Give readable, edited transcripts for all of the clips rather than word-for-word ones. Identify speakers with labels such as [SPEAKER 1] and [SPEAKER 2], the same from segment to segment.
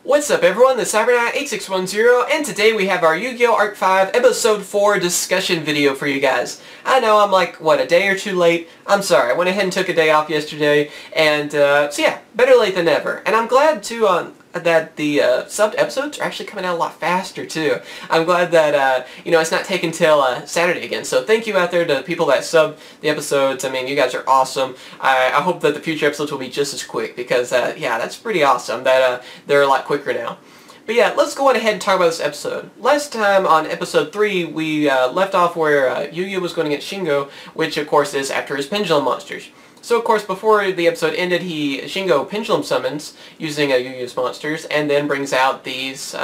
[SPEAKER 1] What's up everyone, this is CyberKnight 8610 and today we have our Yugioh Arc-V Episode 4 discussion video for you guys. I know I'm like, what, a day or two late? I'm sorry, I went ahead and took a day off yesterday and so yeah, better late than never. And I'm glad too that the subbed episodes are actually coming out a lot faster too. I'm glad that it's not taking till Saturday again. So thank you out there to the people that sub the episodes. I mean, you guys are awesome. I hope that the future episodes will be just as quick because yeah, that's pretty awesome that they're a lot quicker now. But yeah, let's go on ahead and talk about this episode. Last time on episode 3, we left off where Yugioh was going against Shingo, which of course is after his Pendulum monsters. So of course, before the episode ended, Shingo Pendulum summons using Yugioh's monsters, and then brings out these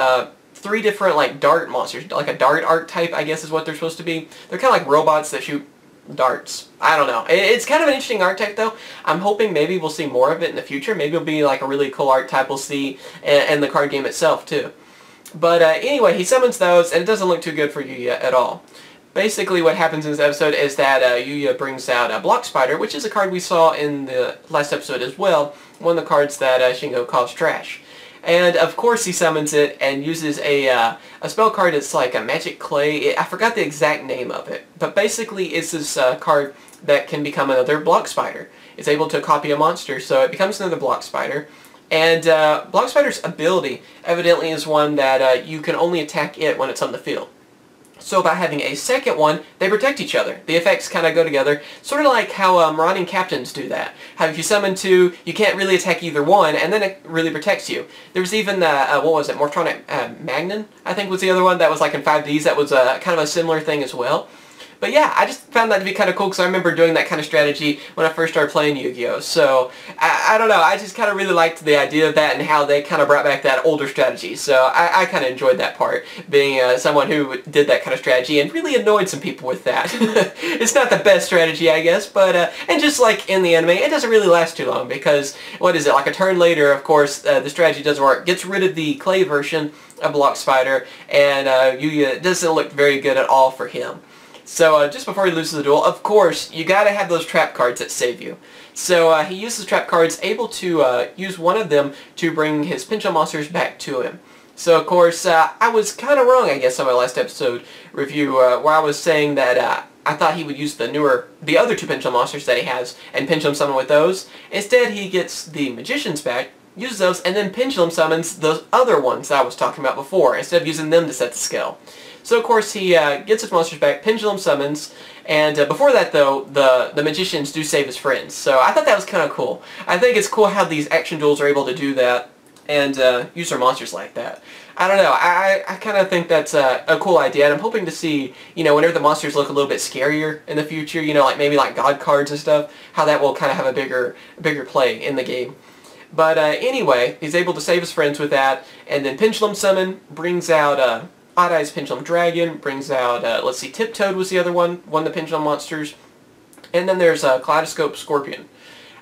[SPEAKER 1] 3 different like dart monsters, like a dart archetype, I guess is what they're supposed to be. They're kind of like robots that shoot darts. I don't know. It's kind of an interesting archetype though. I'm hoping maybe we'll see more of it in the future. Maybe it'll be like a really cool archetype we'll see in the card game itself too. But anyway, he summons those, and it doesn't look too good for Yugioh at all. Basically what happens in this episode is that Yugioh brings out a Block Spider, which is a card we saw in the last episode as well, one of the cards that Shingo calls trash. And of course he summons it and uses a spell card that's like a magic clay. I forgot the exact name of it, but basically it's this card that can become another Block Spider. It's able to copy a monster, so it becomes another Block Spider. And Block Spider's ability evidently is one that you can only attack it when it's on the field. So by having a second one, they protect each other. The effects kind of go together, sort of like how Marauding Captains do that. How if you summon 2, you can't really attack either one, and then it really protects you. There's even, what was it, Mortronic Magnon, I think was the other one that was like in 5Ds, that was kind of a similar thing as well. But yeah, I just found that to be kind of cool because I remember doing that kind of strategy when I first started playing Yu-Gi-Oh! So, I don't know, I just kind of really liked the idea of that and how they kind of brought back that older strategy. So I kind of enjoyed that part, being someone who did that kind of strategy and really annoyed some people with that. It's not the best strategy, I guess, but, and just like in the anime, it doesn't really last too long because, what is it, like a turn later, of course, the strategy doesn't work. Gets rid of the clay version of Block Spider, and Yugioh doesn't look very good at all for him. So just before he loses the duel, of course, you gotta have those trap cards that save you. So he uses trap cards, able to use one of them to bring his Pendulum monsters back to him. So of course, I was kind of wrong, I guess, on my last episode review, where I was saying that I thought he would use the other 2 Pendulum monsters that he has, and Pendulum summon with those. Instead, he gets the Magicians back, uses those, and then Pendulum summons those other ones that I was talking about before, instead of using them to set the skill. So of course he gets his monsters back, Pendulum summons, and before that though, the Magicians do save his friends. So I thought that was kind of cool. I think it's cool how these action duels are able to do that and use their monsters like that. I don't know, I kind of think that's a cool idea, and I'm hoping to see, whenever the monsters look a little bit scarier in the future, like maybe like God cards and stuff, how that will kind of have a bigger play in the game. But anyway, he's able to save his friends with that, and then Pendulum summon brings out Odd Eye's Pendulum Dragon, brings out, let's see, Tiptoad was the other one of the Pendulum monsters, and then there's Kaleidoscope Scorpion.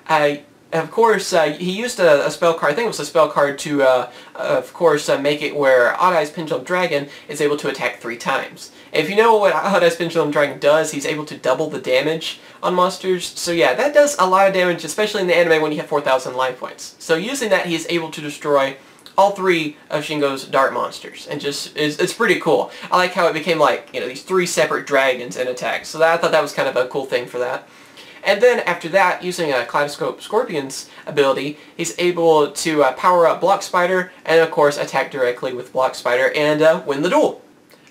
[SPEAKER 1] Of course, he used a spell card, I think it was a spell card to, of course, make it where Odd Eye's Pendulum Dragon is able to attack 3 times. And if you know what Odd Eye's Pendulum Dragon does, he's able to double the damage on monsters. So yeah, that does a lot of damage, especially in the anime when you have 4,000 life points. So using that, he is able to destroy all 3 of Shingo's dart monsters, and just it's pretty cool. I like how it became like these 3 separate dragons in attack. So I thought that was kind of a cool thing for that. And then after that, using a Kaleidoscope Scorpion's ability, he's able to power up Block Spider and of course attack directly with Block Spider and win the duel.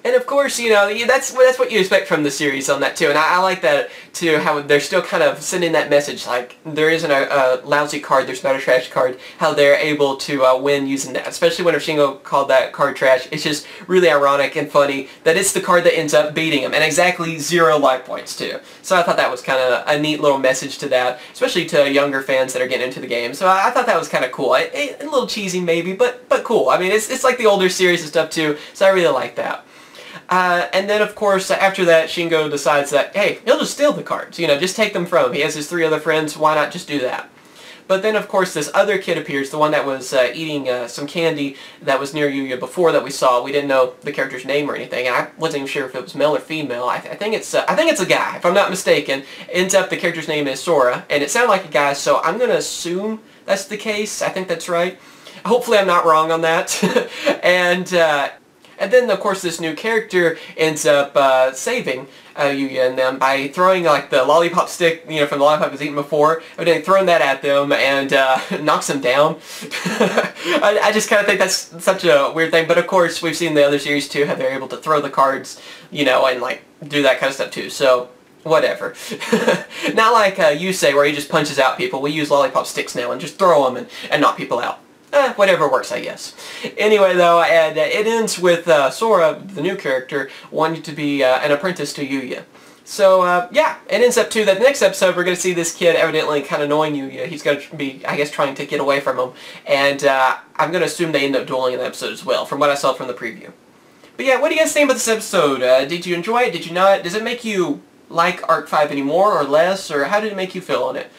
[SPEAKER 1] And of course, that's what you expect from the series on that too. And I like that too, how they're still kind of sending that message, like there isn't a lousy card, there's not a trash card, how they're able to win using that. Especially when Shingo called that card trash. It's just really ironic and funny that it's the card that ends up beating him, and exactly 0 life points too. So I thought that was kind of a neat little message to that, especially to younger fans that are getting into the game. So I thought that was kind of cool. A little cheesy maybe, but cool. I mean, it's like the older series and stuff too, so I really like that. And then, of course, after that, Shingo decides that, hey, he'll just steal the cards. Just take them from him. He has his 3 other friends. Why not just do that? But then, of course, this other kid appears, the one that was eating some candy that was near Yugioh before that we saw. We didn't know the character's name or anything, and I wasn't even sure if it was male or female. I think it's a guy, if I'm not mistaken. Ends up the character's name is Sora, and it sounded like a guy, so I'm going to assume that's the case. I think that's right. Hopefully I'm not wrong on that. And then, of course, this new character ends up saving Yugioh and them by throwing, like, the lollipop stick, you know, from the lollipop he was eating before, and then throwing that at them and knocks them down. I just kind of think that's such a weird thing, but of course, we've seen the other series, too, how they're able to throw the cards, you know, and, like, do that kind of stuff, too, so whatever. Not like Yusei, where he just punches out people. We use lollipop sticks now and just throw them and knock people out. Whatever works, I guess. Anyway, though, and it ends with Sora, the new character, wanting to be an apprentice to Yugioh. So, yeah, it ends up, too, that the next episode we're going to see this kid evidently kind of knowing Yugioh. He's going to be, I guess, trying to get away from him. And I'm going to assume they end up dueling in the episode as well, from what I saw from the preview. But yeah, what do you guys think about this episode? Did you enjoy it? Did you not? Does it make you like Arc-V anymore or less? Or how did it make you feel on it?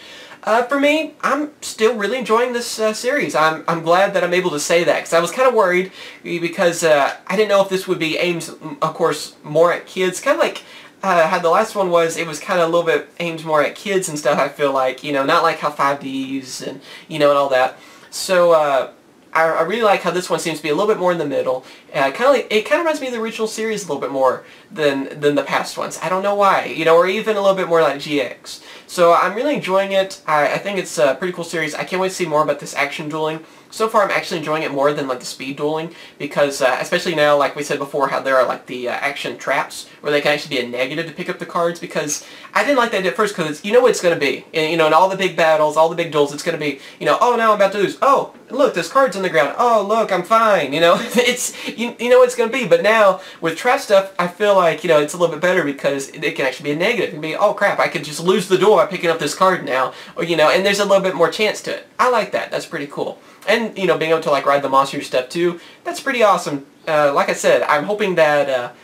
[SPEAKER 1] For me, I'm still really enjoying this series. I'm glad that I'm able to say that, because I was kind of worried, because I didn't know if this would be aimed, of course, more at kids. Kind of like how the last one was, it was kind of a little bit aimed more at kids and stuff, I feel like, you know, not like how 5Ds and, you know, and all that. So, I really like how this one seems to be a little bit more in the middle. It kind of reminds me of the original series a little bit more than the past ones. I don't know why, you know, or even a little bit more like GX. So I'm really enjoying it. I think it's a pretty cool series. I can't wait to see more about this action dueling. So far I'm actually enjoying it more than like the speed dueling, because especially now, like we said before, how there are like the action traps where they can actually be a negative to pick up the cards, because I didn't like that at first, because you know what it's going to be. And, you know, in all the big battles, all the big duels, it's going to be, you know, oh, now I'm about to lose. Oh, look, there's cards on the ground. Oh, look, I'm fine. You know, it's, you know what it's going to be. But now, with trap stuff, I feel like, you know, it's a little bit better, because it can actually be a negative. It can be, oh crap, I could just lose the duel by picking up this card now. Or, you know, and there's a little bit more chance to it. I like that. That's pretty cool. And, you know, being able to, like, ride the monster stuff, too, that's pretty awesome. Like I said, I'm hoping that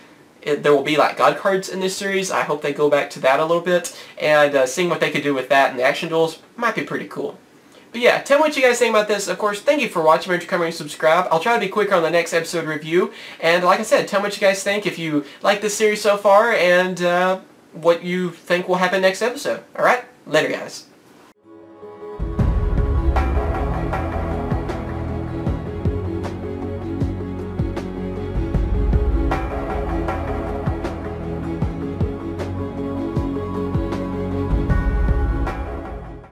[SPEAKER 1] there will be, like, God cards in this series. I hope they go back to that a little bit. And seeing what they could do with that in the action duels might be pretty cool. But yeah, tell me what you guys think about this. Of course, thank you for watching. Remember to come and subscribe. I'll try to be quicker on the next episode review. And like I said, tell me what you guys think, if you like this series so far, and what you think will happen next episode. Alright? Later, guys.